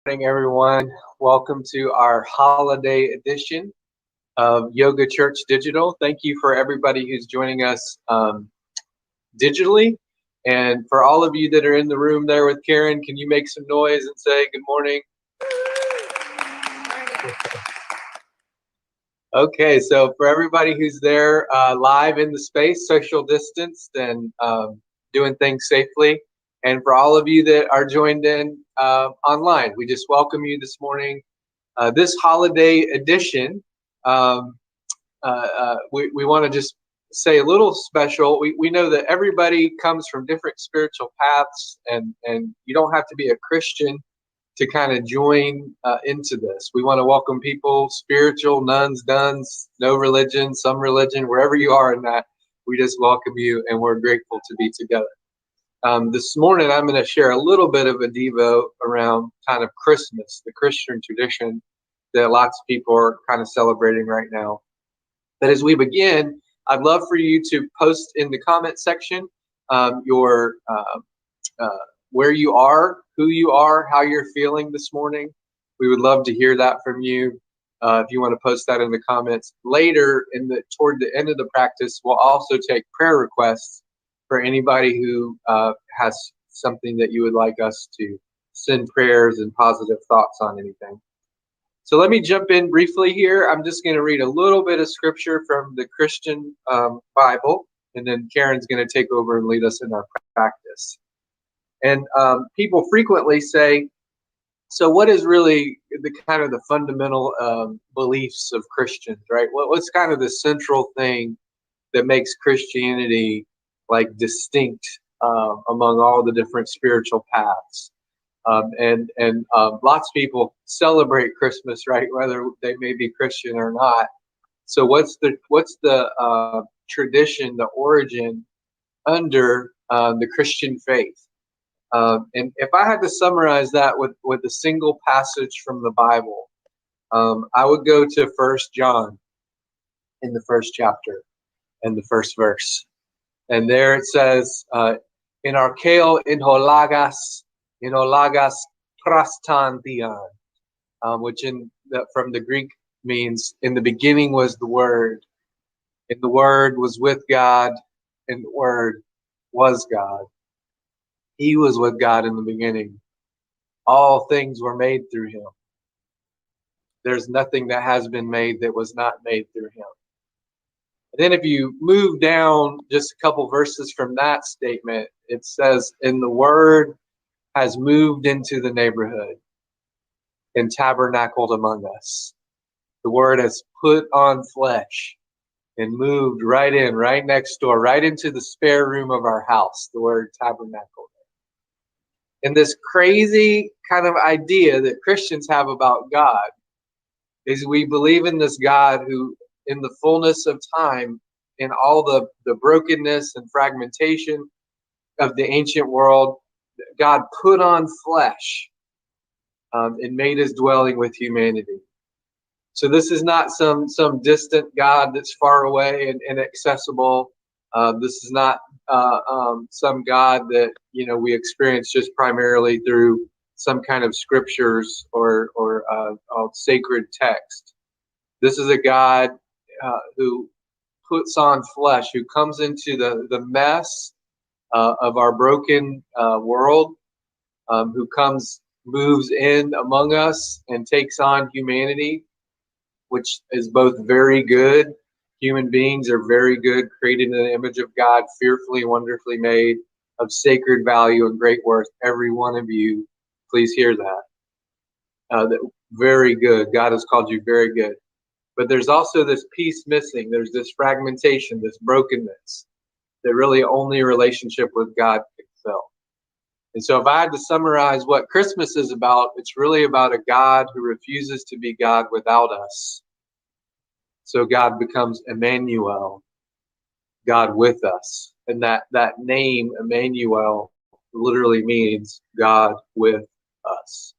Morning, everyone. Welcome to our holiday edition of Yoga Church Digital. Thank you for everybody who's joining us digitally. And for all of you that are in the room there with Karen, can you make some noise and say good morning? Okay, so for everybody who's there live in the space, social distanced and doing things safely, and for all of you that are joined in online, we just welcome you this morning. This holiday edition, we want to just say a little special. We know that everybody comes from different spiritual paths, and you don't have to be a Christian to kind of join into this. We want to welcome people, spiritual, nuns, duns, no religion, some religion, wherever you are in that, we just welcome you, and we're grateful to be together. This morning, I'm going to share a little bit of a Devo around kind of Christmas, the Christian tradition that lots of people are kind of celebrating right now. But as we begin, I'd love for you to post in the comment section your where you are, who you are, how you're feeling this morning. We would love to hear that from you. If you want to post that in the comments. Later, toward the end of the practice, we'll also take prayer requests for anybody who has something that you would like us to send prayers and positive thoughts on anything. So let me jump in briefly here. I'm just going to read a little bit of scripture from the Christian Bible, and then Karen's going to take over and lead us in our practice. And people frequently say, so what is really the kind of the fundamental beliefs of Christians, right? What's kind of the central thing that makes Christianity like distinct among all the different spiritual paths? And lots of people celebrate Christmas, right? Whether they may be Christian or not. So what's the tradition, the origin under the Christian faith? And if I had to summarize that with a single passage from the Bible, I would go to 1 John in the first chapter and the first verse. And there it says, in archeo in holagas prastantian, which from the Greek means, in the beginning was the Word, and the Word was with God, and the Word was God. He was with God in the beginning. All things were made through him. There's nothing that has been made that was not made through him. And then if you move down just a couple verses from that statement, it says, and the Word has moved into the neighborhood and tabernacled among us. The Word has put on flesh and moved right in, right next door, right into the spare room of our house. The Word tabernacled. And this crazy kind of idea that Christians have about God is we believe in this God who, in the fullness of time, in all the brokenness and fragmentation of the ancient world, God put on flesh and made his dwelling with humanity. So this is not some distant God that's far away and inaccessible. This is not some God that we experience just primarily through some kind of scriptures or sacred text. This is a God who puts on flesh, who comes into the mess of our broken world, who moves in among us and takes on humanity, which is both very good. Human beings are very good, created in the image of God, fearfully, wonderfully made, of sacred value and great worth. Every one of you, please hear that. Very good. God has called you very good. But there's also this piece missing. There's this fragmentation, this brokenness, that really only a relationship with God can fill. And so if I had to summarize what Christmas is about, it's really about a God who refuses to be God without us. So God becomes Emmanuel, God with us. And that name, Emmanuel, literally means God with us.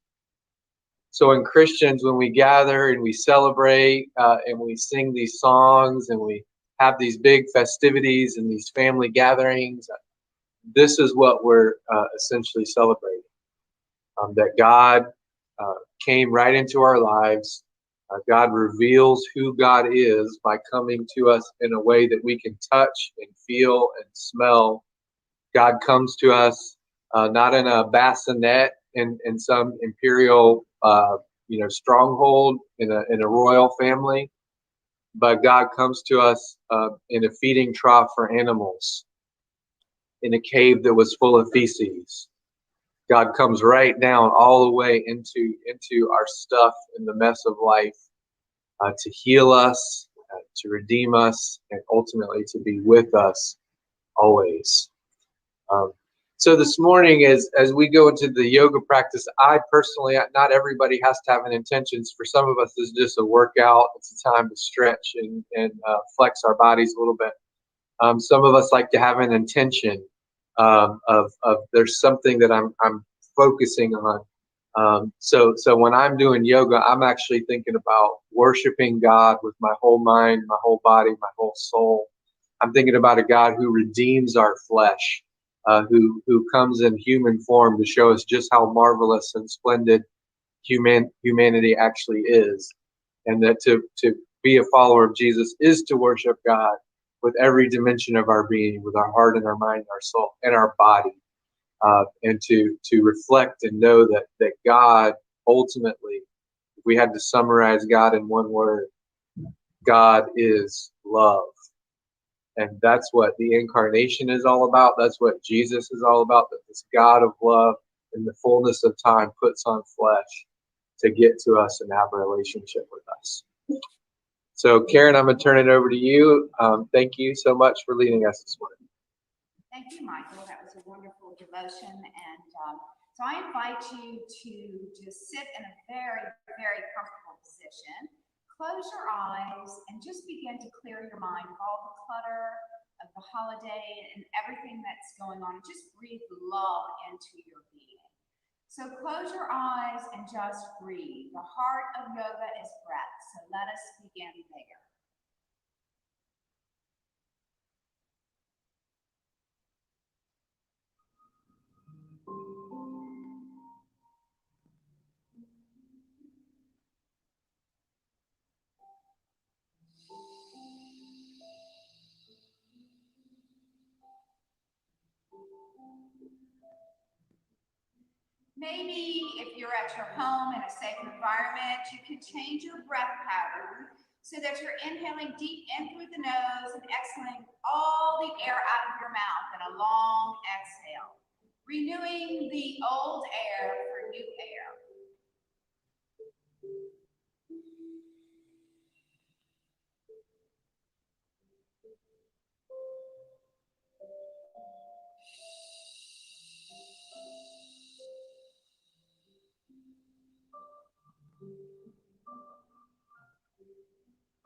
So in Christians, when we gather and we celebrate and we sing these songs and we have these big festivities and these family gatherings, this is what we're essentially celebrating. That God came right into our lives. God reveals who God is by coming to us in a way that we can touch and feel and smell. God comes to us not in a bassinet in some imperial stronghold in a royal family, but God comes to us in a feeding trough for animals, in a cave that was full of feces. God comes right down all the way into our stuff in the mess of life to heal us, to redeem us, and ultimately to be with us always. Um, so this morning, as we go into the yoga practice, I personally, not everybody has to have an intention. For some of us, it's just a workout. It's a time to stretch and flex our bodies a little bit. Some of us like to have an intention of there's something that I'm focusing on. So when I'm doing yoga, I'm actually thinking about worshiping God with my whole mind, my whole body, my whole soul. I'm thinking about a God who redeems our flesh, who comes in human form to show us just how marvelous and splendid humanity actually is, and that to be a follower of Jesus is to worship God with every dimension of our being, with our heart and our mind, our soul, and our body, and to reflect and know that God ultimately, if we had to summarize God in one word, God is love. And that's what the incarnation is all about. That's what Jesus is all about. That this God of love in the fullness of time puts on flesh to get to us and have a relationship with us. So, Karen, I'm going to turn it over to you. Thank you so much for leading us this morning. Thank you, Michael. That was a wonderful devotion. And so I invite you to just sit in a very, very comfortable position. Close your eyes and just begin to clear your mind of all the clutter of the holiday and everything that's going on. Just breathe love into your being. So close your eyes and just breathe. The heart of yoga is breath. So let us begin there. Maybe if you're at your home in a safe environment, you could change your breath pattern so that you're inhaling deep in through the nose and exhaling all the air out of your mouth in a long exhale, renewing the old air for new air.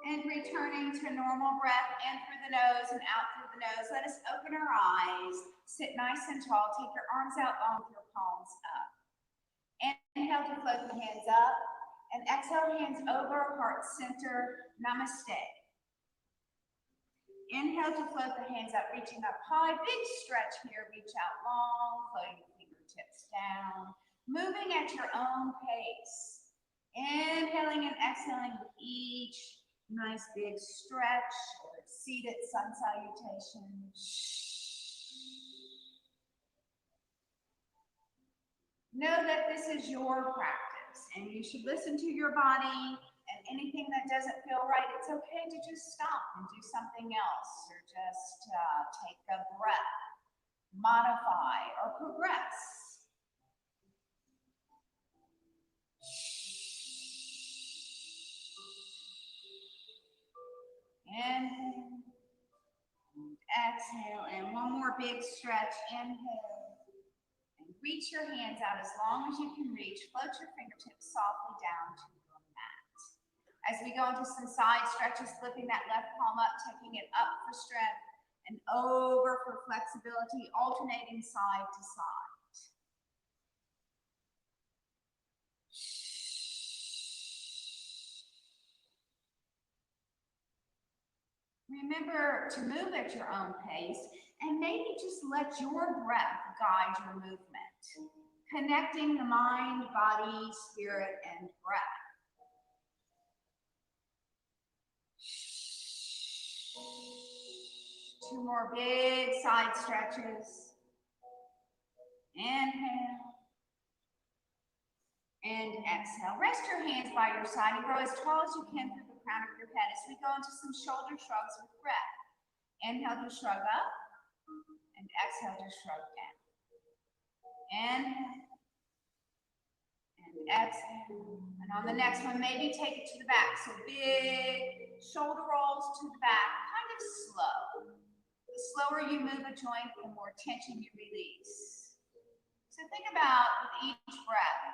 And returning to normal breath in through the nose and out through the nose. Let us open our eyes, sit nice and tall, take your arms out long with your palms up. Inhale to float the hands up, and exhale, hands over, heart center, namaste. Inhale to float the hands up, reaching up high, big stretch here, reach out long, floating the fingertips down, moving at your own pace. Inhaling and exhaling with each nice big stretch or seated sun salutation. Know that this is your practice and you should listen to your body, and anything that doesn't feel right, it's okay to just stop and do something else, or just take a breath, modify, or progress. Inhale, exhale, and one more big stretch. Inhale, and reach your hands out as long as you can reach. Float your fingertips softly down to your mat. As we go into some side stretches, flipping that left palm up, taking it up for strength and over for flexibility, alternating side to side. Remember to move at your own pace and maybe just let your breath guide your movement. connecting the mind, body, spirit, and breath. Two more big side stretches. Inhale. And exhale. Rest your hands by your side and grow as tall as you can through the crown of your head as we go into some shoulder shrugs with breath. Inhale to shrug up. And exhale to shrug down. Inhale. And exhale. And on the next one, maybe take it to the back. So big shoulder rolls to the back, kind of slow. The slower you move a joint, the more tension you release. So think about with each breath,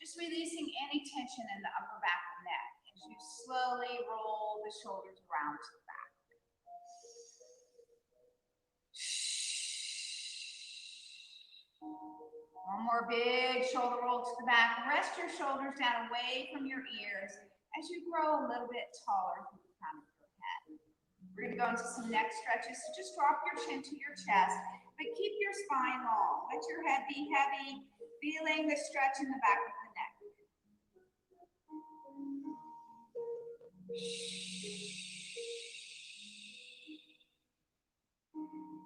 just releasing any tension in the upper back and neck as you slowly roll the shoulders around to the back. One more big shoulder roll to the back. Rest your shoulders down away from your ears as you grow a little bit taller through the crown of your head. We're going to go into some neck stretches. So just drop your chin to your chest, but keep your spine long. Let your head be heavy, feeling the stretch in the back of the neck.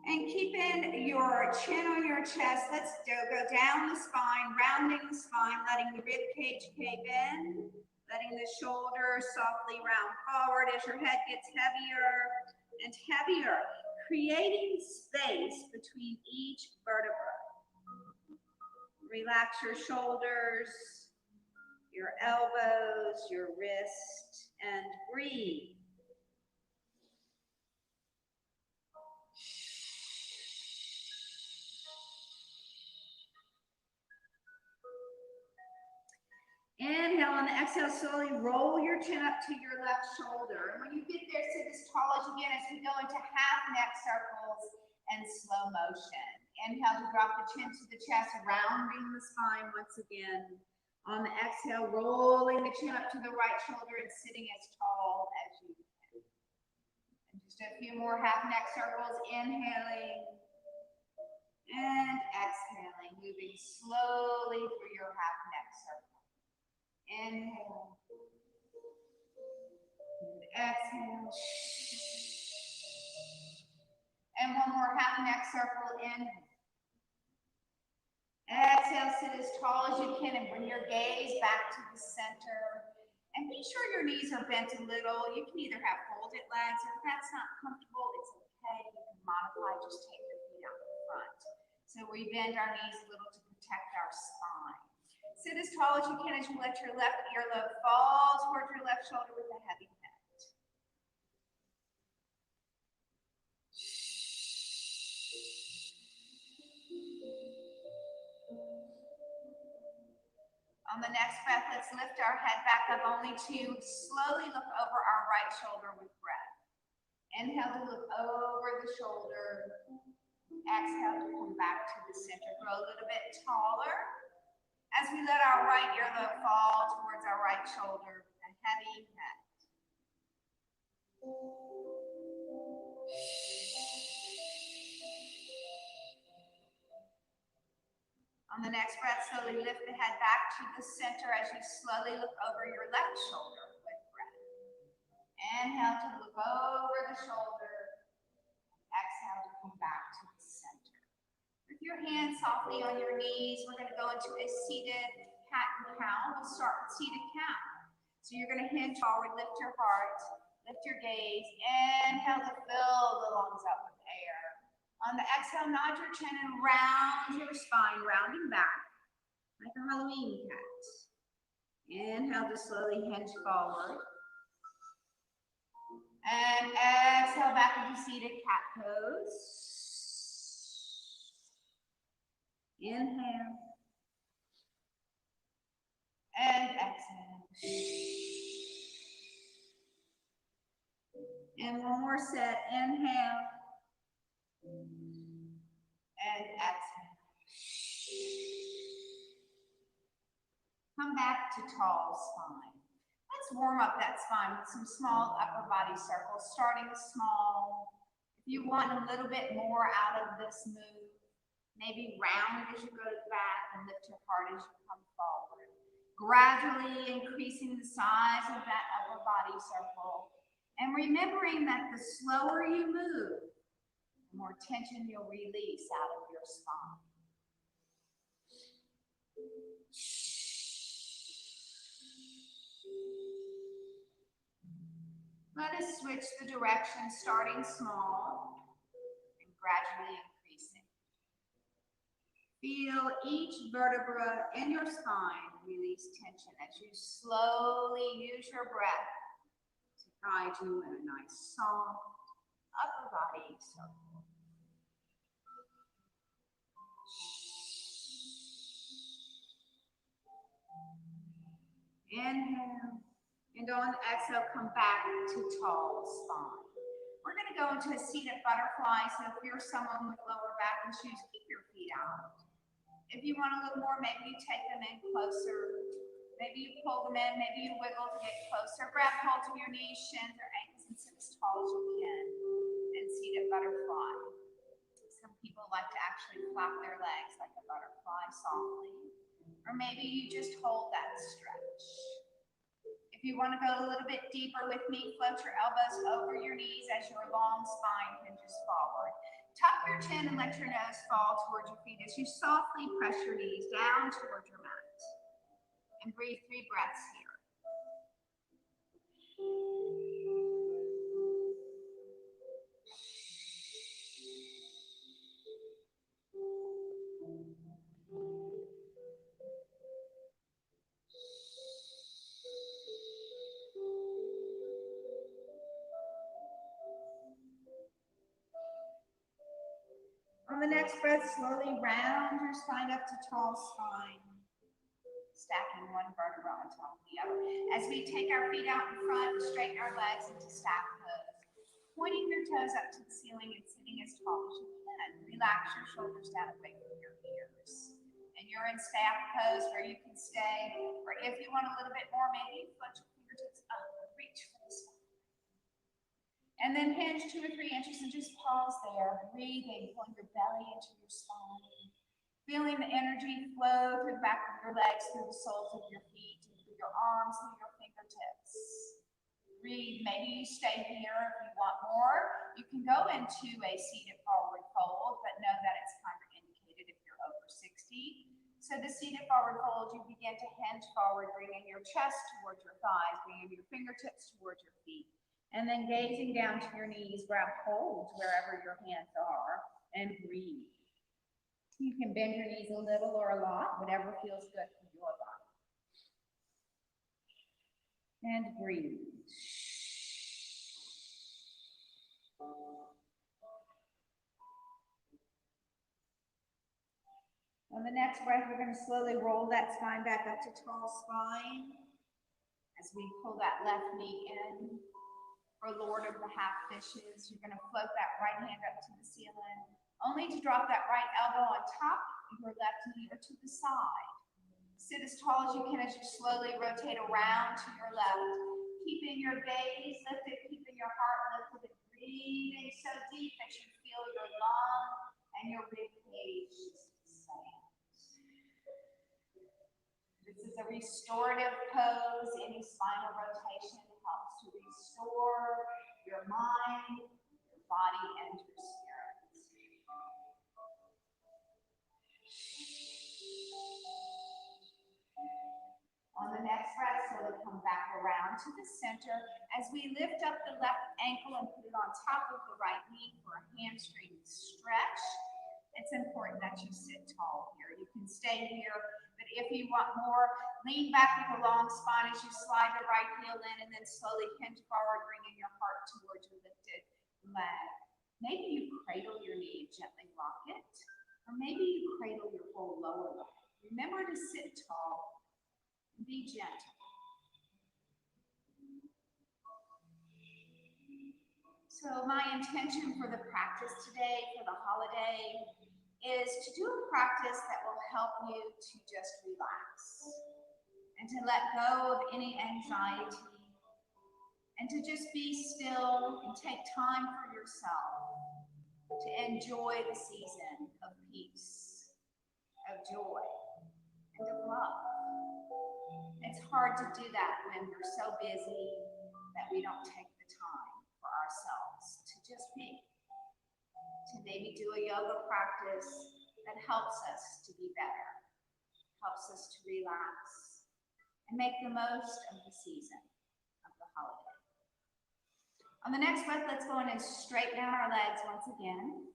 And keeping your chin on your chest, let's go down the spine, rounding the spine, letting the rib cage cave in, letting the shoulders softly round forward as your head gets heavier and heavier, creating space between each vertebra. Relax your shoulders, your elbows, your wrist, and breathe. Inhale, on the exhale, slowly roll your chin up to your left shoulder. And when you get there, sit as tall as you can as we go into half neck circles and slow motion. Inhale to drop the chin to the chest, rounding the spine once again. On the exhale, rolling the chin up to the right shoulder and sitting as tall as you can. And just a few more half neck circles, inhaling and exhaling, moving slowly through your half neck circle. Inhale and exhale. And one more half neck circle. Inhale. Exhale, sit as tall as you can and bring your gaze back to the center. And be sure your knees are bent a little. You can either have folded legs, or if that's not comfortable, it's okay. You can modify, just take your feet out in front. So we bend our knees a little to protect our spine. Sit as tall as you can as you let your left earlobe fall towards your left shoulder with a heavy head. On the next breath, let's lift our head back up only to slowly look over our right shoulder with breath. Inhale to look over the shoulder. Exhale to come back to the center. Grow a little bit taller as we let our right earlobe fall towards our right shoulder with a heavy head. On the next breath, slowly lift the head back to the center as you slowly look over your left shoulder with breath. Inhale to look over the shoulder. Exhale to come back to the center. With your hands softly on your knees, we're going to go into a seated cat and cow. We'll start with seated cow. So you're going to hinge forward, lift your heart, lift your gaze. Inhale to fill the lungs up with air. On the exhale, nod your chin and round your spine, rounding back like a Halloween cat. Inhale to slowly hinge forward. And exhale back into seated cat pose. Inhale. And exhale. And one more set. Inhale. And exhale. Come back to tall spine. Let's warm up that spine with some small upper body circles, starting small. If you want a little bit more out of this move, Maybe round as you go to the back and lift your heart as you come forward. Gradually increasing the size of that upper body circle. And remembering that the slower you move, the more tension you'll release out of your spine. Let us switch the direction, starting small and gradually increasing. Feel each vertebra in your spine release tension as you slowly use your breath to guide you in a nice, soft upper body circle. Inhale. And on the exhale, come back to tall spine. We're going to go into a seated butterfly. So if you're someone with lower back issues, keep your feet out. If you want a little more, maybe you take them in closer. Maybe you pull them in, maybe you wiggle to get closer. Grab hold of your knees, shins, or ankles, and sit as tall as you can. And seated butterfly. Some people like to actually flap their legs like a butterfly softly. Or maybe you just hold that stretch. If you want to go a little bit deeper with me, float your elbows over your knees as your long spine hinges forward. Tuck your chin and let your nose fall towards your feet as you softly press your knees down towards your mat. And breathe 3 breaths here. On the next breath, slowly round your spine up to tall spine, stacking one vertebra on top of the other. As we take our feet out in front, straighten our legs into stack pose, pointing your toes up to the ceiling and sitting as tall as you can. Relax your shoulders down away from your ears. And you're in stack pose where you can stay, or if you want a little bit more, maybe you float your fingertips up and reach for the sky. And then hinge 2 or 3 inches and just pause there, breathing, pulling your belly into your spine. Feeling the energy flow through the back of your legs, through the soles of your feet, through your arms, through your fingertips. Breathe. Maybe you stay here if you want more. You can go into a seated forward fold, but know that it's contraindicated if you're over 60. So the seated forward fold, you begin to hinge forward, bringing your chest towards your thighs, bringing your fingertips towards your feet. And then gazing down to your knees, grab hold wherever your hands are and breathe. You can bend your knees a little or a lot, whatever feels good for your body. And breathe. On the next breath, we're going to slowly roll that spine back up to tall spine as we pull that left knee in. For Lord of the Half Fishes, you're going to float that right hand up to the ceiling, only to drop that right elbow on top of your left knee or to the side. Sit as tall as you can as you slowly rotate around to your left, keeping your gaze lifted, keeping your heart lifted, and breathing so deep that you feel your lung and your rib cage expand. This is a restorative pose. Any spinal rotation helps to restore your mind, your body, and your spirit. On the next breath, slowly come back around to the center as we lift up the left ankle and put it on top of the right knee for a hamstring stretch. It's important that you sit tall here. You can stay here, but if you want more, lean back with a long spine as you slide the right heel in and then slowly hinge forward, bringing your heart towards your lifted leg. Maybe you cradle your knee and gently rock it, or maybe you cradle your whole lower leg. Remember to sit tall. Be gentle. So my intention for the practice today, for the holiday, is to do a practice that will help you to just relax and to let go of any anxiety and to just be still and take time for yourself to enjoy the season of peace hard to do that when we're so busy that we don't take the time for ourselves to just be, to maybe do a yoga practice that helps us to be better, helps us to relax, and make the most of the season of the holiday. On the next breath, let's go in and straighten out our legs once again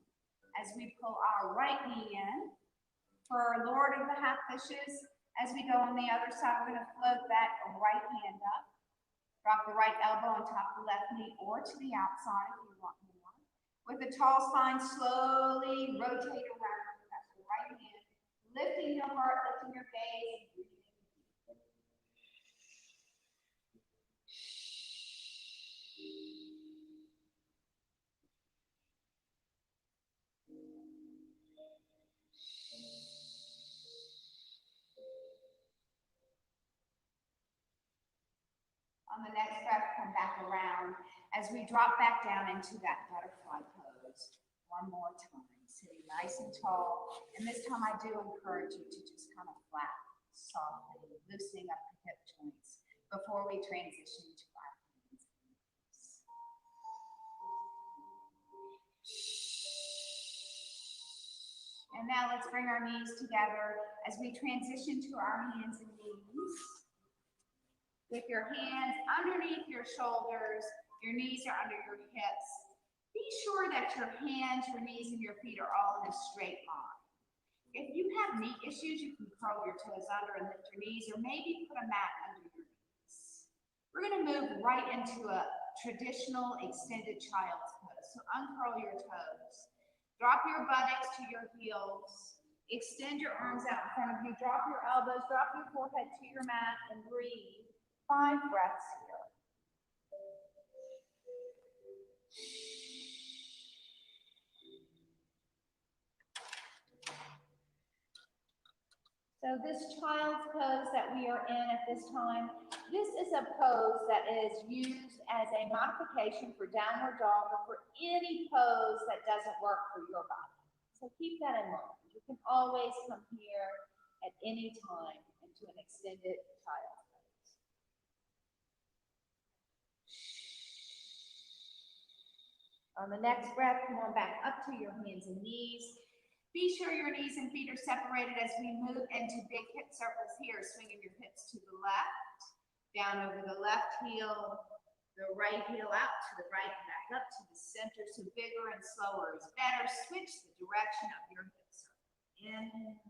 as we pull our right knee in. For Lord of the Half Fishes, as we go on the other side, we're going to float that right hand up. Drop the right elbow on top of the left knee or to the outside if you want more. With a tall spine, slowly rotate around. That's the right hand. Lifting your heart, lifting your gaze, and breathing deep. On the next breath, come back around as we drop back down into that butterfly pose. One more time, sitting nice and tall. And this time I do encourage you to just kind of flat, softly, loosening up the hip joints before we transition to our hands and knees. And now let's bring our knees together as we transition to our hands and knees. With your hands underneath your shoulders, your knees are under your hips. Be sure that your hands, your knees, and your feet are all in a straight line. If you have knee issues, you can curl your toes under and lift your knees, or maybe put a mat under your knees. We're going to move right into a traditional extended child's pose. So uncurl your toes. Drop your buttocks to your heels. Extend your arms out in front of you. Drop your elbows, drop your forehead to your mat, and breathe. 5 breaths here. So this child's pose that we are in at this time, this is a pose that is used as a modification for downward dog or for any pose that doesn't work for your body. So keep that in mind. You can always come here at any time into an extended child's pose. On the next breath, come on back up to your hands and knees. Be sure your knees and feet are separated as we move into big hip circles here, swinging your hips to the left, down over the left heel, the right heel out to the right, and back up to the center. So bigger and slower is better. Switch the direction of your hip circle. Inhale.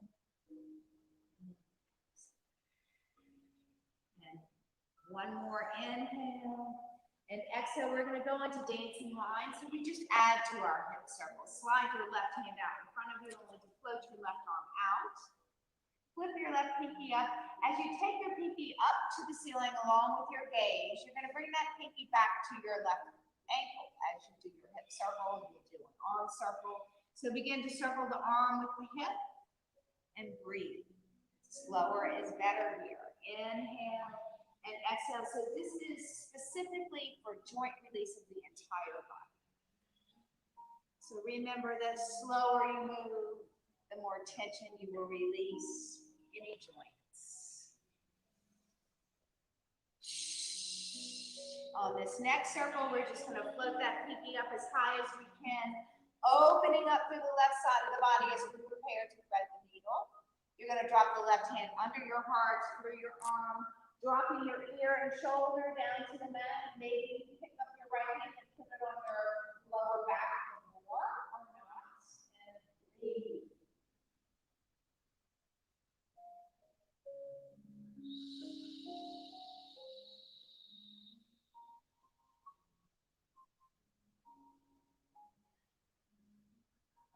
And one more inhale. And exhale, we're going to go into dancing lines. So we just add to our hip circle. Slide your left hand out in front of you, only to float your left arm out. Flip your left pinky up. As you take your pinky up to the ceiling along with your gaze, you're going to bring that pinky back to your left ankle as you do your hip circle. You'll do an arm circle. So begin to circle the arm with the hip and breathe. Slower is better here. Inhale. And exhale. So this is specifically for joint release of the entire body. So remember that the slower you move, the more tension you will release any joints. On this next circle, we're just going to float that pinky up as high as we can, opening up through the left side of the body as we prepare to thread the needle. You're going to drop the left hand under your heart, through your arm, dropping your ear and shoulder down to the mat. Maybe pick up your right hand and put it on your lower back more or not. And breathe.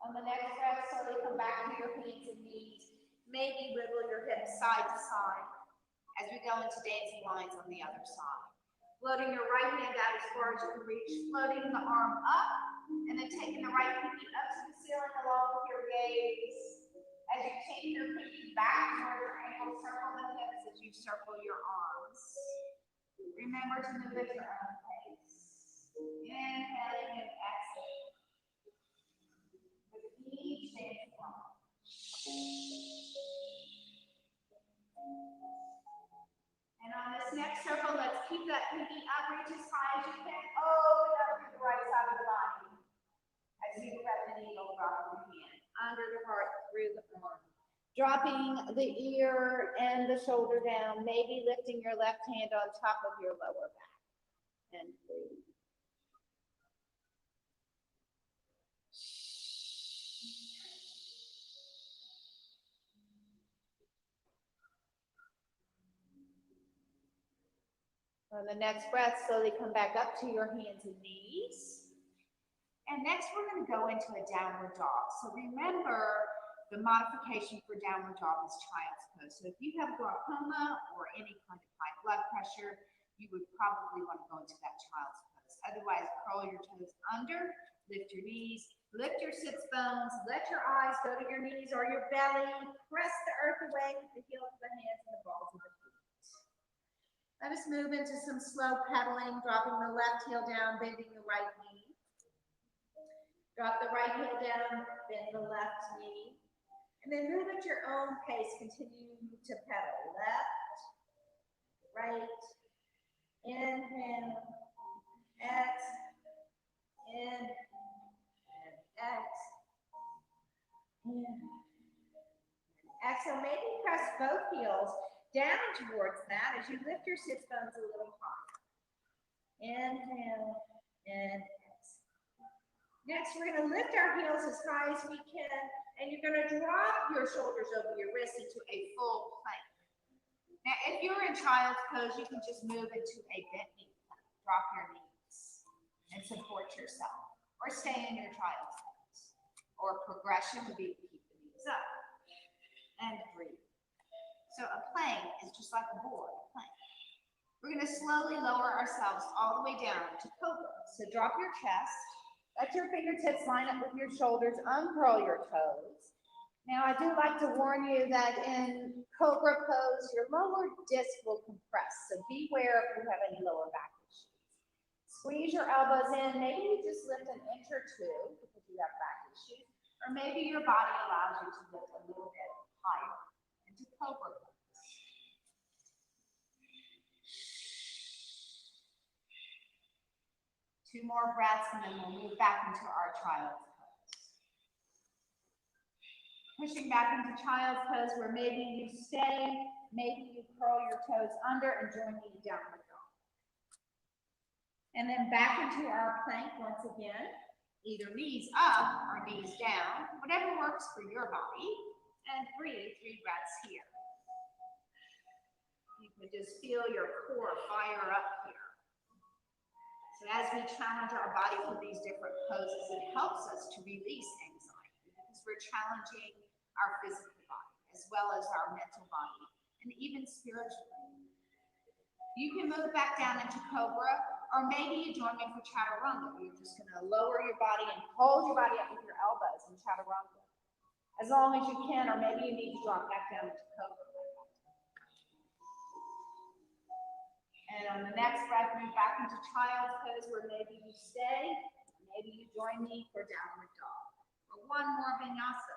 On the next breath, slowly come back to your hands and knees. Maybe wiggle your hips side to side as we go into dancing lines on the other side. Floating your right hand out as far as you can reach, floating the arm up, and then taking the right pinky up to the ceiling along with your gaze. As you take your pinky back toward your ankle, circle the hips as you circle your arms. Remember to move at your own pace. Inhaling and exhaling. With each dancing line. And on this that pinky up, reach as high as you can. Open up through the right side of the body. As you prep the needle, drop your hand under the heart, through the arm. Dropping the ear and the shoulder down, maybe lifting your left hand on top of your lower back. And breathe. On the next breath, slowly come back up to your hands and knees. And next, we're going to go into a downward dog. So remember, the modification for downward dog is child's pose. So if you have glaucoma or any kind of high blood pressure, you would probably want to go into that child's pose. Otherwise, curl your toes under, lift your knees, lift your sits bones, let your eyes go to your knees or your belly, press the earth away with the heels of the hands and the balls of the feet. Let us move into some slow pedaling, dropping the left heel down, bending the right knee. Drop the right heel down, bend the left knee. And then move at your own pace, continue to pedal. Left, right, inhale, exhale, in, and exhale. Exhale, maybe press both heels down towards that as you lift your sits bones a little higher. Inhale and exhale. Next, we're going to lift our heels as high as we can, and you're going to drop your shoulders over your wrists into a full plank. Now, if you're in child's pose, you can just move into a bent knee plank. Drop your knees and support yourself, or stay in your child's pose. Or progression would be to keep the knees up and breathe. So a plank is just like a board, a plank. We're going to slowly lower ourselves all the way down to Cobra. So drop your chest, let your fingertips line up with your shoulders, uncurl your toes. Now I do like to warn you that in Cobra pose, your lower disc will compress. So beware if you have any lower back issues. Squeeze your elbows in. Maybe you just lift an inch or two because you have back issues. Or maybe your body allows you to lift a little bit higher into Cobra pose. Two more breaths and then we'll move back into our child's pose. Pushing back into child's pose where maybe you stay, maybe you curl your toes under and join me in downward dog. And then back into our plank once again, either knees up or knees down, whatever works for your body. And breathe, 3 breaths here. You can just feel your core fire up here. So as we challenge our body for these different poses, it helps us to release anxiety because we're challenging our physical body as well as our mental body and even spiritually. You can move back down into Cobra, or maybe you join me for Chaturanga. You're just going to lower your body and hold your body up with your elbows in Chaturanga as long as you can, or maybe you need to drop back down into Cobra. And on the next breath, move back into child's pose where maybe you stay, maybe you join me for downward dog. Or one more vinyasa.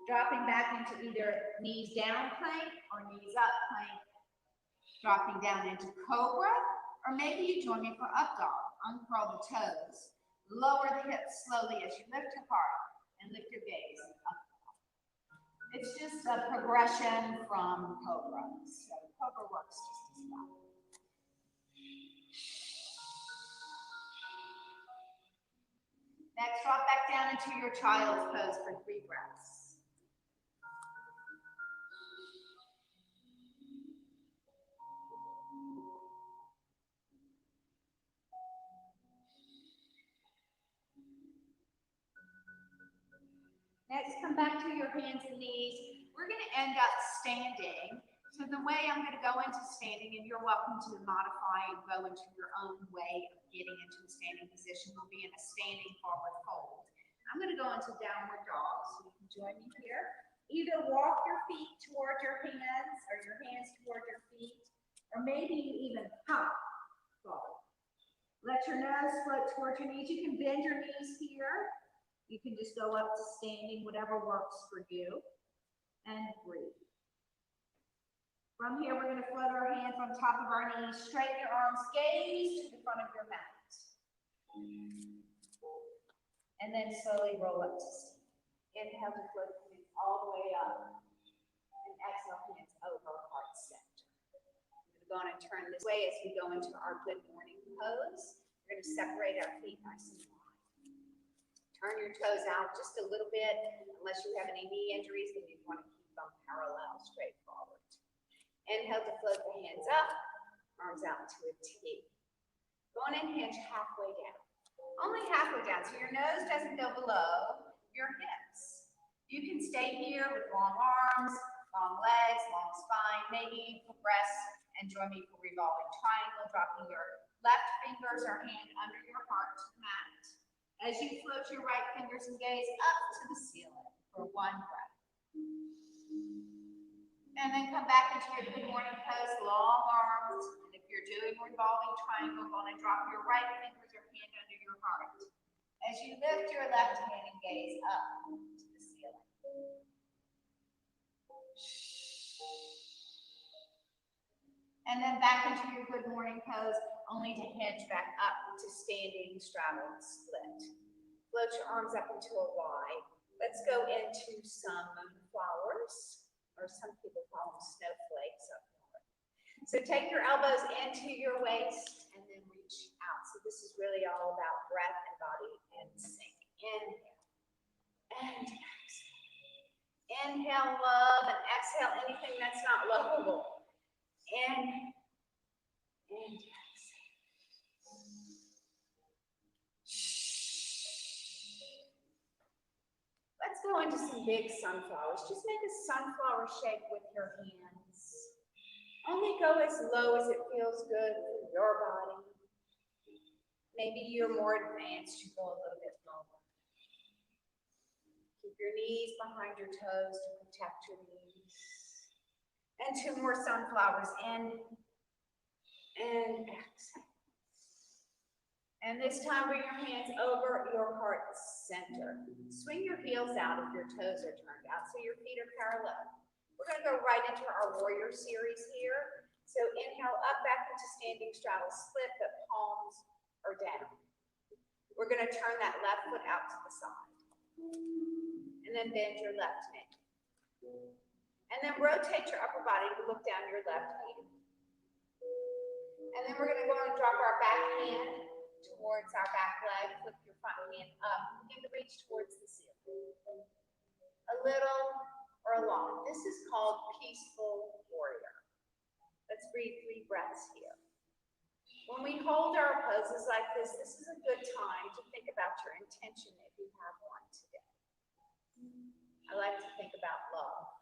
Dropping back into either knees down plank or knees up plank. Dropping down into Cobra, or maybe you join me for up dog. Uncurl the toes. Lower the hips slowly as you lift your heart and lift your gaze up. It's just a progression from Cobra. So Cobra works just as well. Next, drop back down into your child's pose for 3 breaths. Next, come back to your hands and knees. We're going to end up standing. So the way I'm going to go into standing, and you're welcome to modify and go into your own way of getting into a standing position, will be in a standing forward fold. I'm going to go into downward dog, so you can join me here. Either walk your feet toward your hands or your hands toward your feet, or maybe you even hop forward. Let your nose float toward your knees. You can bend your knees here. You can just go up to standing, whatever works for you. And breathe. From here, we're going to float our hands on top of our knees, straighten your arms, gaze to the front of your mat. And then slowly roll up to stand. Inhale to float the hands all the way up. And exhale, hands over heart center. We're going to go on and turn this way as we go into our good morning pose. We're going to separate our feet nice and wide. Turn your toes out just a little bit. Unless you have any knee injuries, then you want to keep them parallel, straight forward. Inhale to float the hands up, arms out to a T. Go on and hinge halfway down. Only halfway down, so your nose doesn't go below your hips. You can stay here with long arms, long legs, long spine. Maybe you progress and join me for Revolving Triangle, dropping your left fingers or hand under your heart to the mat. As you float your right fingers and gaze up to the ceiling for one breath. And then come back into your good morning pose, long arms. And if you're doing Revolving Triangle, go on and drop your right fingers or hand under your heart. As you lift your left hand and gaze up to the ceiling. And then back into your good morning pose, only to hinge back up to standing straddled split. Float your arms up into a Y. Let's go into some flowers. Or some people call them snowflakes up north. So take your elbows into your waist and then reach out. So this is really all about breath and body and sink. Inhale and exhale. Inhale love and exhale anything that's not lovable. Inhale and exhale. Let's go into some big sunflowers. Just make a sunflower shape with your hands. Only go as low as it feels good for your body. Maybe you're more advanced, you go a little bit lower. Keep your knees behind your toes to protect your knees. And two more sunflowers, in and exhale. And this time, bring your hands over your heart center. Swing your heels out if your toes are turned out so your feet are parallel. We're going to go right into our warrior series here. So inhale up back into standing straddle split, but palms are down. We're going to turn that left foot out to the side. And then bend your left knee. And then rotate your upper body to look down your left knee. And then we're going to go and drop our back hand towards our back leg, flip your front hand up, begin to reach towards the ceiling. A little or a long. This is called peaceful warrior. Let's breathe 3 breaths here. When we hold our poses like this is a good time to think about your intention if you have one today. I like to think about love.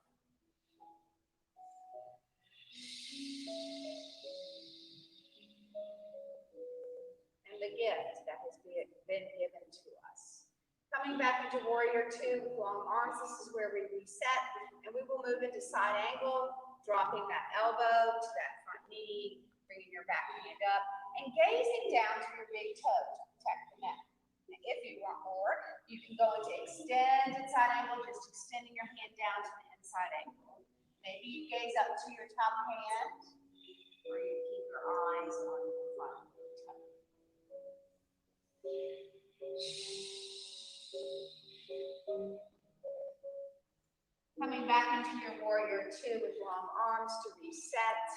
The gift that has been given to us. Coming back into warrior 2 with long arms, this is where we reset, and we will move into side angle, dropping that elbow to that front knee, bringing your back hand up, and gazing down to your big toe to protect the neck. And if you want more, you can go into extended side angle, just extending your hand down to the inside angle. Maybe you gaze up to your top hand, or you keep your eyes on the front. Coming back into your warrior 2 with long arms to reset.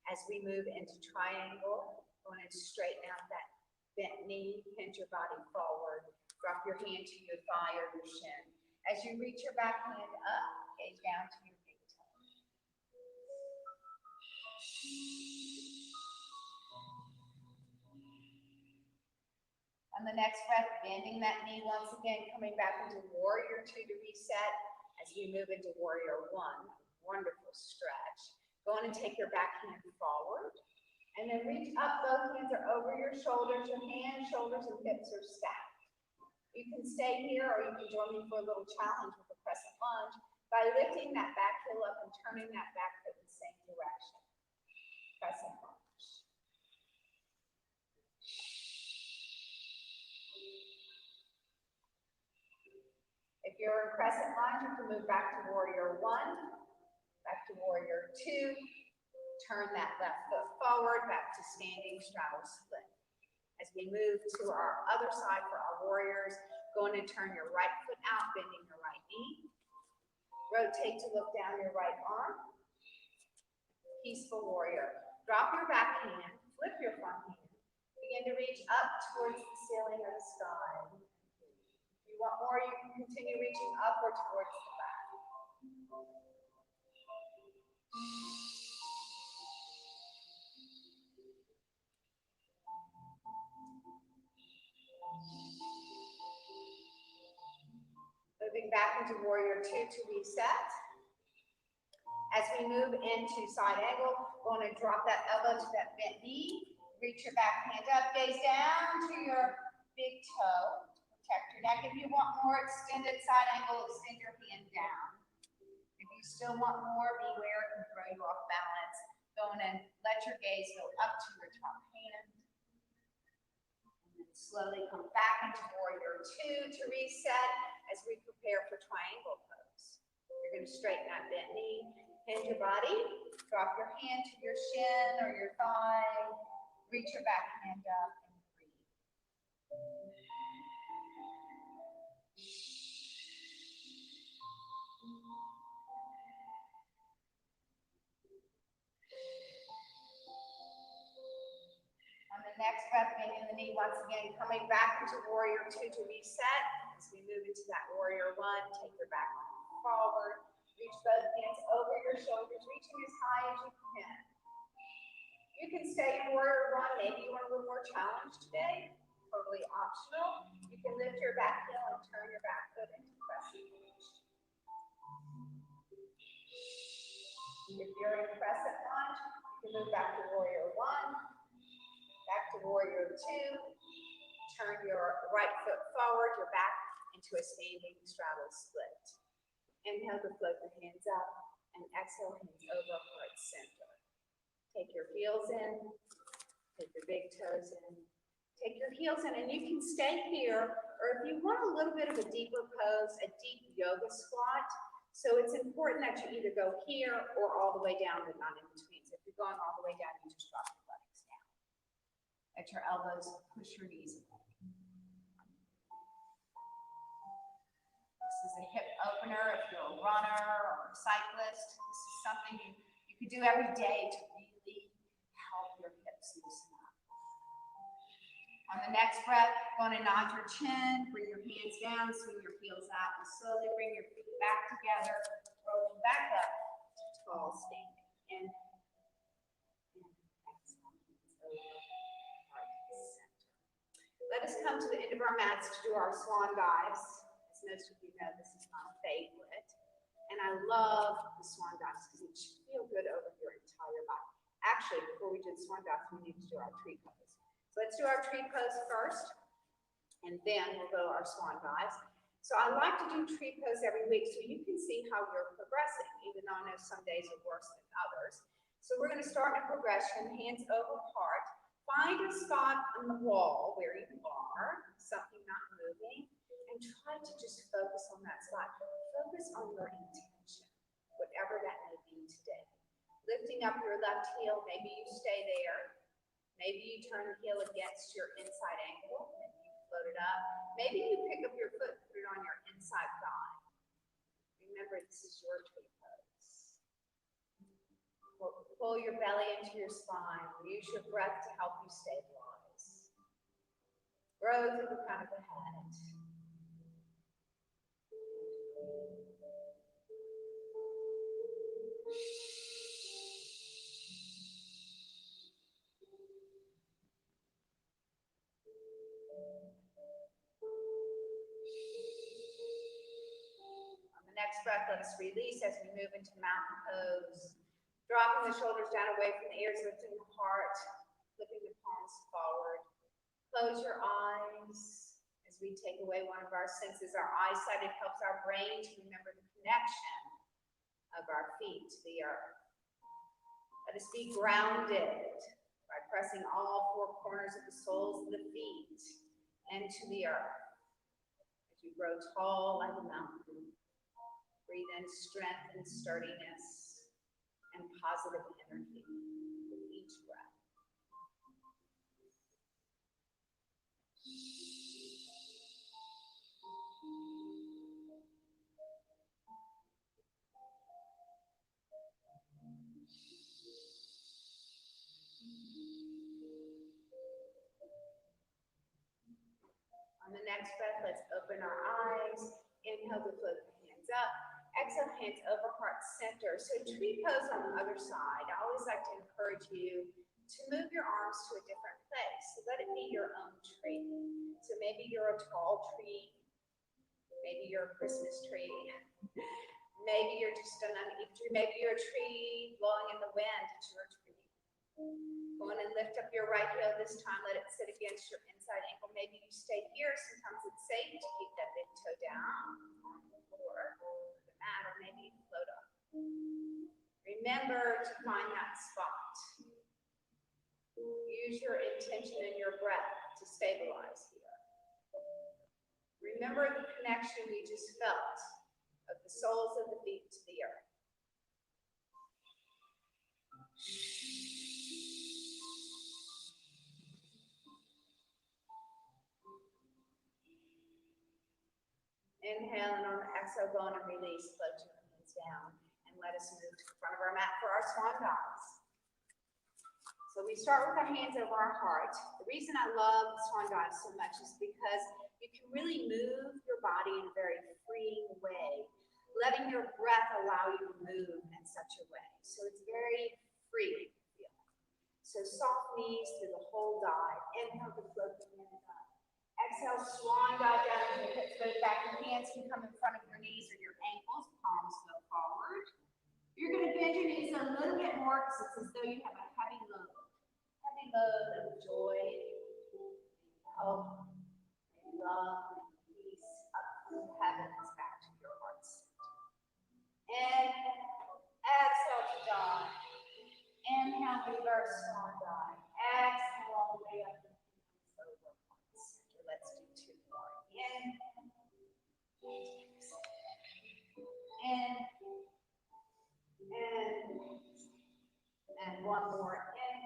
As we move into triangle, going to straighten out that bent knee, hinge your body forward, drop your hand to your thigh or your shin. As you reach your back hand up, gaze down to your big toe. On the next breath, bending that knee once again, coming back into warrior 2 to reset as we move into warrior 1. Wonderful stretch. Go on and take your back hand forward. And then reach up, both hands are over your shoulders. Your hands, shoulders, and hips are stacked. You can stay here or you can join me for a little challenge with a crescent lunge by lifting that back heel up and turning that back foot in the same direction. Crescent lunge. If you're in crescent lunge, you can move back to warrior 1. Back to warrior two. Turn that left foot forward, back to standing straddle split. As we move to our other side for our warriors, going to turn your right foot out, bending your right knee. Rotate to look down your right arm. Peaceful warrior. Drop your back hand, flip your front hand. Begin to reach up towards the ceiling or the sky. If you want more, you can continue reaching upward towards the back. Moving back into warrior two to reset. As we move into side angle, going to drop that elbow to that bent knee. Reach your back hand up, gaze down to your big toe. Protect your neck. If you want more extended side angle, extend your hand down. If you still want more, beware it can throw you off balance. Going and let your gaze go up to your top hand. And then slowly come back into warrior two to reset as we prepare for triangle pose. You're going to straighten that bent knee, hinge your body, drop your hand to your shin or your thigh, reach your back hand up and breathe. On the next breath, bending the knee once again, coming back into warrior two to reset. As we move into that warrior one, take your back forward, reach both hands over your shoulders, reaching as high as you can. You can stay in warrior one. Maybe you want a little more challenge today. Totally optional. You can lift your back heel and turn your back foot into crescent lunge. If you're in crescent lunge, you can move back to warrior one, back to warrior two. Turn your right foot forward, your back into a standing straddle split. Inhale to float the hands up and exhale, hands over heart center. Take your heels in, take your big toes in, take your heels in, and you can stay here, or if you want a little bit of a deeper pose, a deep yoga squat. So it's important that you either go here or all the way down, but not in between. So if you're going all the way down, you just drop your buttocks down. At your elbows, push your knees away. This is a hip opener if you're a runner or a cyclist. This is something you could do every day to really help your hips loosen up. On the next breath, going to nod your chin, bring your hands down, swing your heels out, and slowly bring your feet back together, rolling back up to tall standing. And exhale, hands over, heart center. Let us come to the end of our mats to do our swan dives. As most of you know, this is my favorite. And I love the swan dives because it should feel good over your entire body. Actually, before we do the swan dives, we need to do our tree pose. So let's do our tree pose first, and then we'll go our swan dives. So I like to do tree pose every week so you can see how you're progressing, even though I know some days are worse than others. So we're going to start in a progression, hands over heart. Find a spot on the wall where you are, something not moving, and try to just focus on that spot. Focus on your intention, whatever that may be today. Lifting up your left heel, maybe you stay there. Maybe you turn the heel against your inside ankle and you float it up. Maybe you pick up your foot and put it on your inside thigh. Remember, this is your tree pose. Pull your belly into your spine. Use your breath to help you stabilize. Grow through the crown of the head. On the next breath, let us release as we move into mountain pose. Dropping the shoulders down away from the ears, lifting the heart, flipping the palms forward. Close your eyes as we take away one of our senses, our eyesight. It helps our brain to remember the connection of our feet to the earth. Let us be grounded by pressing all four corners of the soles of the feet into the earth. As you grow tall like a mountain, breathe in strength and sturdiness. and positive energy with each breath. On the next breath, let's open our eyes. Inhale to float the hands up. Exhale, hands over heart center. So tree pose on the other side. I always like to encourage you to move your arms to a different place. So let it be your own tree. So maybe you're a tall tree. Maybe you're a Christmas tree. Maybe you're just an uneven tree. Maybe you're a tree blowing in the wind. It's your tree. Go on and lift up your right heel this time. Let it sit against your inside ankle. Maybe you stay here. Sometimes it's safe to keep that big toe down on the floor or the mat, or maybe you float up. Remember to find that spot. Use your intention and your breath to stabilize here. Remember the connection we just felt of the soles of the feet to the earth. Inhale, and on the exhale, go on and release. Float your hands down and let us move to the front of our mat for our Swan Dogs. So we start with our hands over our heart. The reason I love Swan Dogs so much is because you can really move your body in a very freeing way, letting your breath allow you to move in such a way. So it's very free. So soft knees through the whole dive. Inhale to float the hands up. Exhale, swan dive down to the hips, go back. Your hands can come in front of your knees or your ankles. Palms go forward. You're going to bend your knees a little bit more because it's as though you have a heavy load. Heavy load of joy, hope, and love, and peace up from the heavens back to your heart center. And exhale to dive. Inhale, reverse swan dive. Exhale all the way up and over heart center. Let's do two more. And one more. And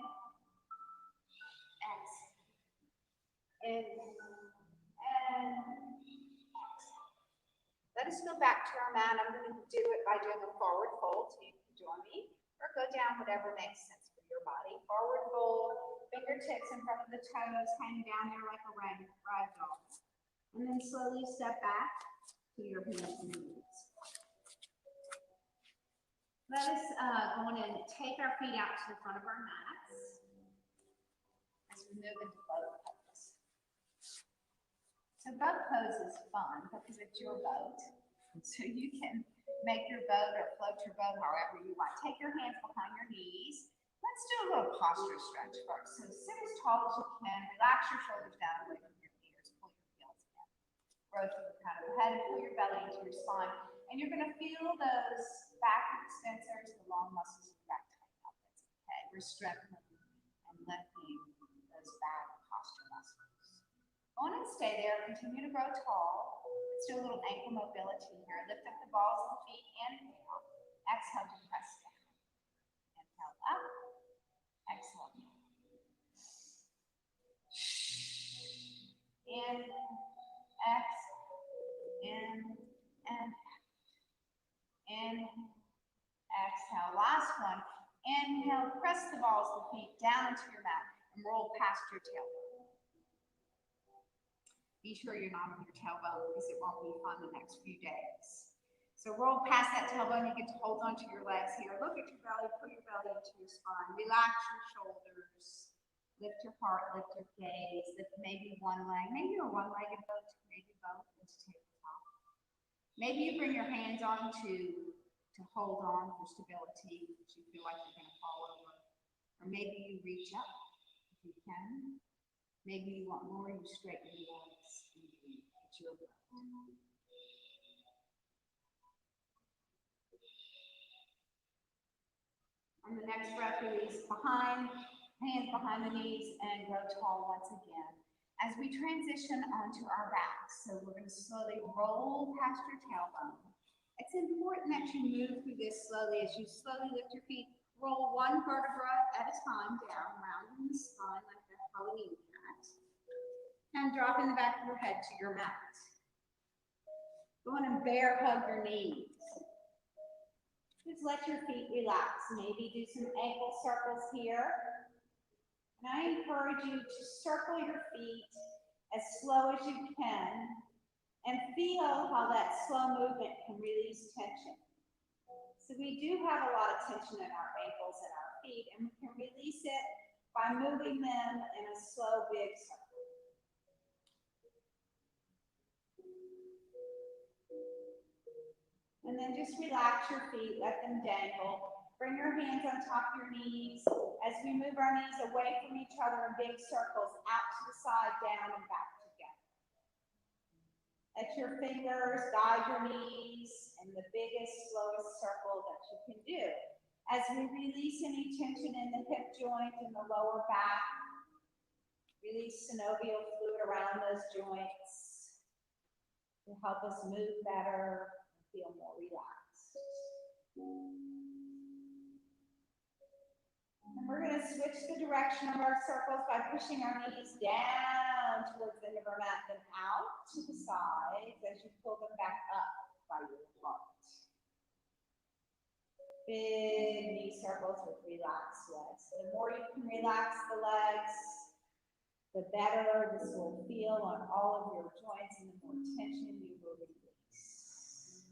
let us go back to our mat. I'm going to do it by doing a forward fold, so you can join me, or go down, whatever makes sense for your body. Forward fold, fingertips in front of the toes, hang down there like a rag doll. And then slowly step back to your hands and knees. Let us go on and take our feet out to the front of our mats as we move into boat pose. So boat pose is fun because it's your boat. So you can make your boat or float your boat however you want. Take your hands behind your knees. Let's do a little posture stretch first. So sit as tall as you can. Relax your shoulders down away from your ears. Pull your heels in. Rotate the crown of the head and pull your belly into your spine. And you're going to feel those back extensors, the long muscles of your back tighten up. That's okay. We're strengthening and lifting those back posture muscles. Go on and stay there. Continue to grow tall. Let's do a little ankle mobility here. Lift up the balls of the feet and down. Exhale to press down. Inhale up. Exhale. In, exhale. In, and in, exhale. Last one. Inhale, press the balls of the feet down into your mat and roll past your tailbone. Be sure you're not on your tailbone because it won't be fun the next few days. So roll past that tailbone. You get to hold onto your legs here. Look at your belly. Put your belly into your spine. Relax your shoulders. Lift your heart. Lift your gaze. Lift maybe one leg. Maybe you're one-legged boat. Maybe both into tabletop. Maybe you bring your hands on to hold on for stability because you feel like you're going to fall over. Or maybe you reach up if you can. Maybe you want more, you straighten your legs and it's your boat. On the next breath, release behind, hands behind the knees, and grow tall once again. As we transition onto our backs, so we're going to slowly roll past your tailbone. It's important that you move through this slowly as you slowly lift your feet Roll one vertebra at a time down, rounding the spine like a Halloween cat. And dropping the back of your head to your mat. Go on and bear hug your knees. Just let your feet relax. Maybe do some ankle circles here. And I encourage you to circle your feet as slow as you can and feel how that slow movement can release tension. So we do have a lot of tension in our ankles and our feet, and we can release it by moving them in a slow, big circle. And then just relax your feet, let them dangle. Bring your hands on top of your knees as we move our knees away from each other in big circles, out to the side, down, and back together. Let your fingers guide your knees in the biggest, slowest circle that you can do. As we release any tension in the hip joint and the lower back, release synovial fluid around those joints to help us move better, feel more relaxed. And we're going to switch the direction of our circles by pushing our knees down towards the end of our mat, then out to the sides as you pull them back up by your heart. Big knee circles with relaxed legs. The more you can relax the legs, the better this will feel on all of your joints and the more tension you will release.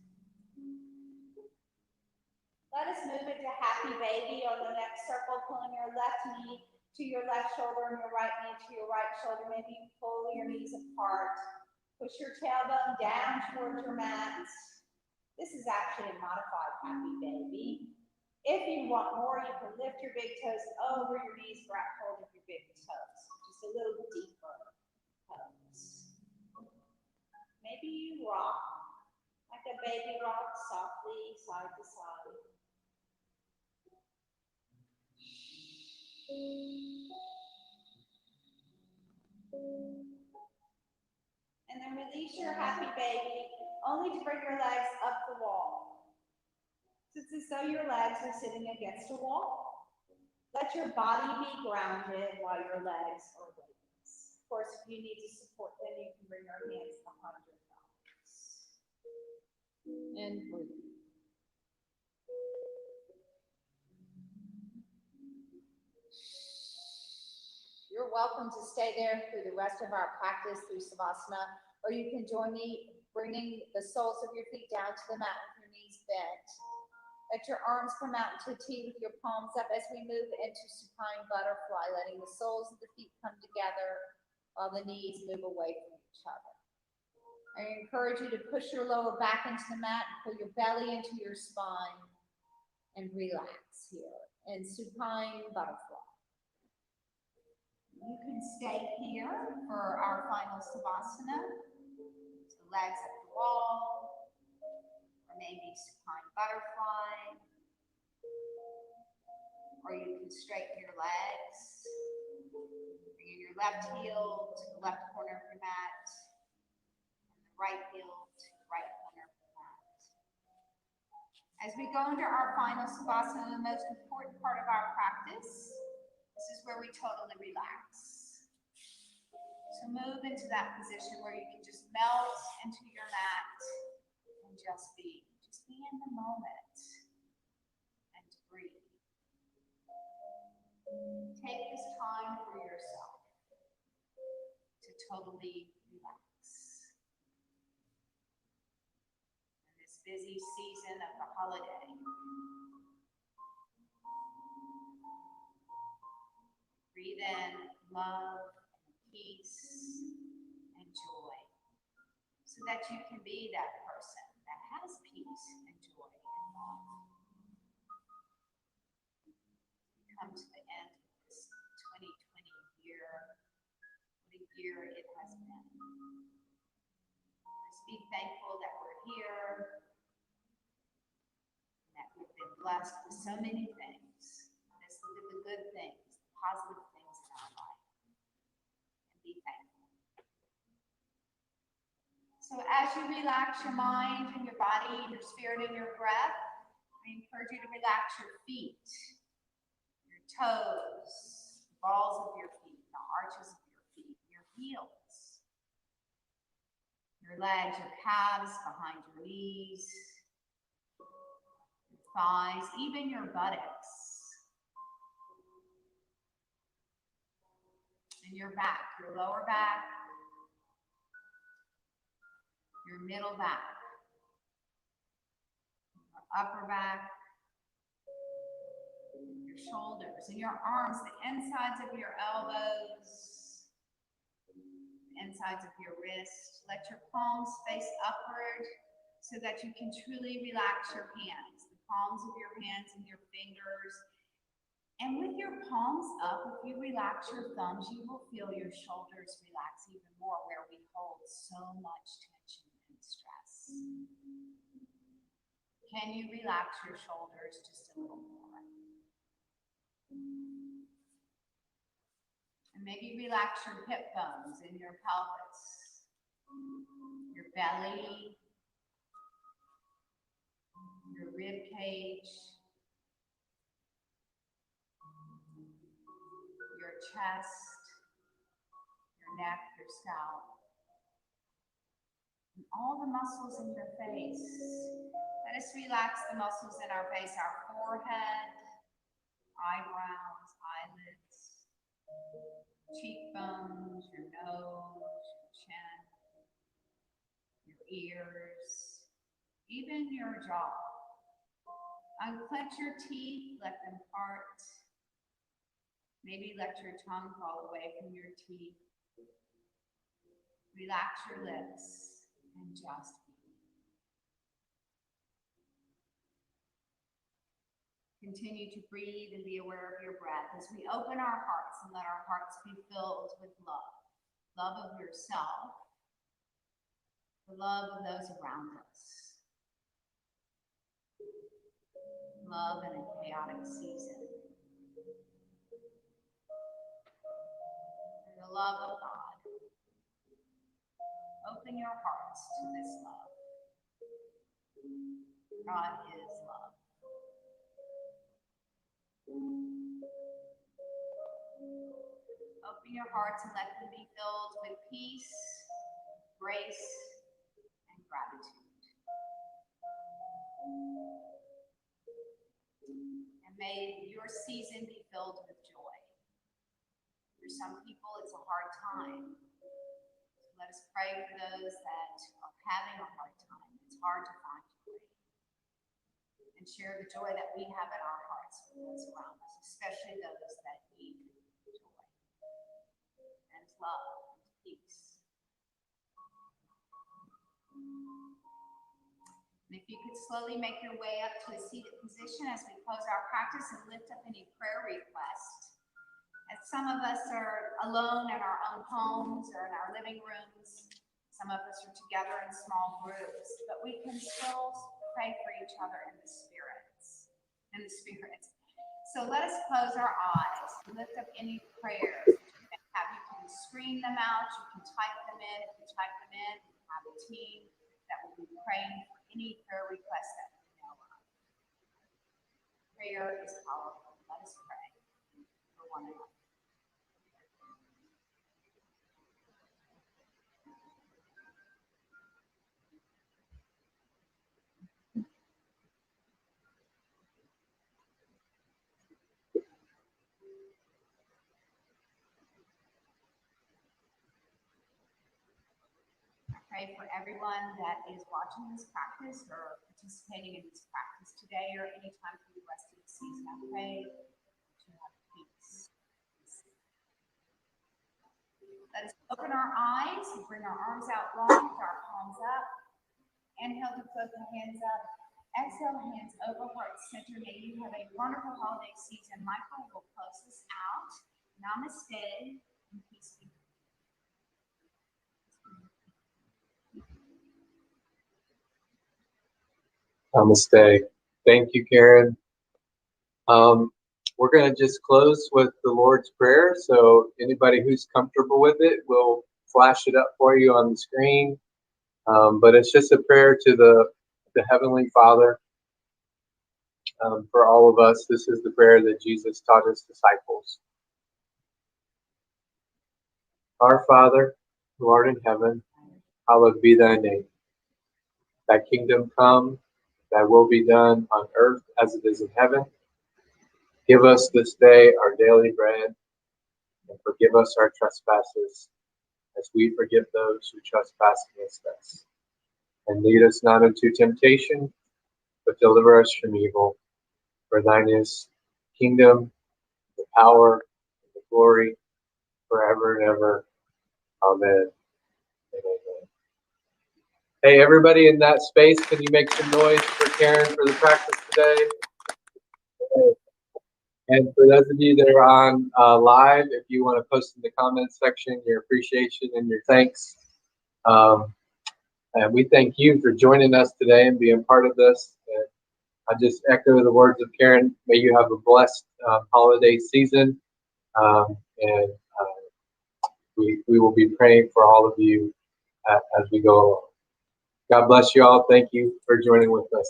Let us move into happy baby on the next circle, pulling your left knee to your left shoulder and your right knee to your right shoulder. Maybe you pull your knees apart. Push your tailbone down towards your mat. This is actually a modified happy baby. If you want more, you can lift your big toes over your knees, grab hold of your big toes. Just a little deeper pose. Maybe you rock like a baby rock softly side to side. And then release your happy baby, only to bring your legs up the wall. So it's as though your legs are sitting against a wall. Let your body be grounded while your legs are weightless. Of course, if you need to support them, you can bring your hands behind your thighs. And breathe. You're welcome to stay there through the rest of our practice through Savasana, or you can join me bringing the soles of your feet down to the mat with your knees bent. Let your arms come out into a T with your palms up as we move into Supine Butterfly, letting the soles of the feet come together while the knees move away from each other. I encourage you to push your lower back into the mat, pull your belly into your spine, and relax here in Supine Butterfly. You can stay here for our final Savasana. So legs at the wall, or maybe Supine Butterfly. Or you can straighten your legs. Bring in your left heel to the left corner of your mat, and the right heel to the right corner of your mat. As we go into our final Savasana, the most important part of our practice, this is where we totally relax. So move into that position where you can just melt into your mat and just be in the moment and breathe. Take this time for yourself to totally relax. In this busy season of the holiday, breathe in love, and peace, and joy, so that you can be that person that has peace and joy and love. We come to the end of this 2020 year. What a year it has been. Let's be thankful that we're here, and that we've been blessed with so many things. Let's look at the good things, the positive things in our life, and be thankful. So as you relax your mind and your body, your spirit and your breath, I encourage you to relax your feet. toes, the balls of your feet, the arches of your feet, your heels, your legs, your calves behind your knees, your thighs, even your buttocks, and your back, your lower back, your middle back, your upper back, your shoulders and your arms, the insides of your elbows, the insides of your wrist. Let your palms face upward so that you can truly relax your hands, the palms of your hands and your fingers. And with your palms up, if you relax your thumbs, you will feel your shoulders relax even more, where we hold so much tension and stress. Can you relax your shoulders just a little more? And maybe relax your hip bones and your pelvis, your belly, your rib cage, your chest, your neck, your scalp, and all the muscles in your face. Let us relax the muscles in our face, our forehead, eyebrows, eyelids, cheekbones, your nose, your chin, your ears, even your jaw. Unclench your teeth, let them part. Maybe let your tongue fall away from your teeth. Relax your lips and just be. Continue to breathe and be aware of your breath as we open our hearts and let our hearts be filled with love. Love of yourself, the love of those around us. Love in a chaotic season. And the love of God. Open your hearts to this love. God is love. Open your hearts and let them be filled with peace, grace, and gratitude. And may your season be filled with joy. For some people, it's a hard time. So let us pray for those that are having a hard time. It's hard to find joy. And share the joy that we have in our hearts with those around us, especially those that need joy and love and peace. And if you could slowly make your way up to a seated position as we close our practice and lift up any prayer requests. As some of us are alone in our own homes or in our living rooms, some of us are together in small groups, but we can still pray for each other in the spirits. So let us close our eyes and lift up any prayers that you may have. You can screen them out, you can type them in. If you type them in, we have a team that will be praying for any prayer requests that we know of. Prayer is powerful. Let us pray for one another. Pray for everyone that is watching this practice or participating in this practice today or anytime for the rest of the season. I pray to have peace. Let us open our eyes and bring our arms out long with our palms up. Inhale to float the hands up. Exhale, hands over heart center. May you have a wonderful holiday season. Michael will close this out. Namaste and peace be with you. Namaste. Thank you, Karen. We're going to just close with the Lord's Prayer. So anybody who's comfortable with it, we'll flash it up for you on the screen. But it's just a prayer to the Heavenly Father. For all of us, this is the prayer that Jesus taught his disciples. Our Father, who art in heaven, hallowed be thy name. Thy kingdom come, thy will be done on earth as it is in heaven. Give us this day our daily bread, and forgive us our trespasses, as we forgive those who trespass against us. And lead us not into temptation, but deliver us from evil. For thine is the kingdom, the power, and the glory, forever and ever. Amen and amen. Hey, everybody in that space, can you make some noise for Karen for the practice today? And for those of you that are on live, if you want to post in the comments section your appreciation and your thanks. And we thank you for joining us today and being part of this. And I just echo the words of Karen. May you have a blessed holiday season. And we will be praying for all of you as we go along. God bless you all. Thank you for joining with us.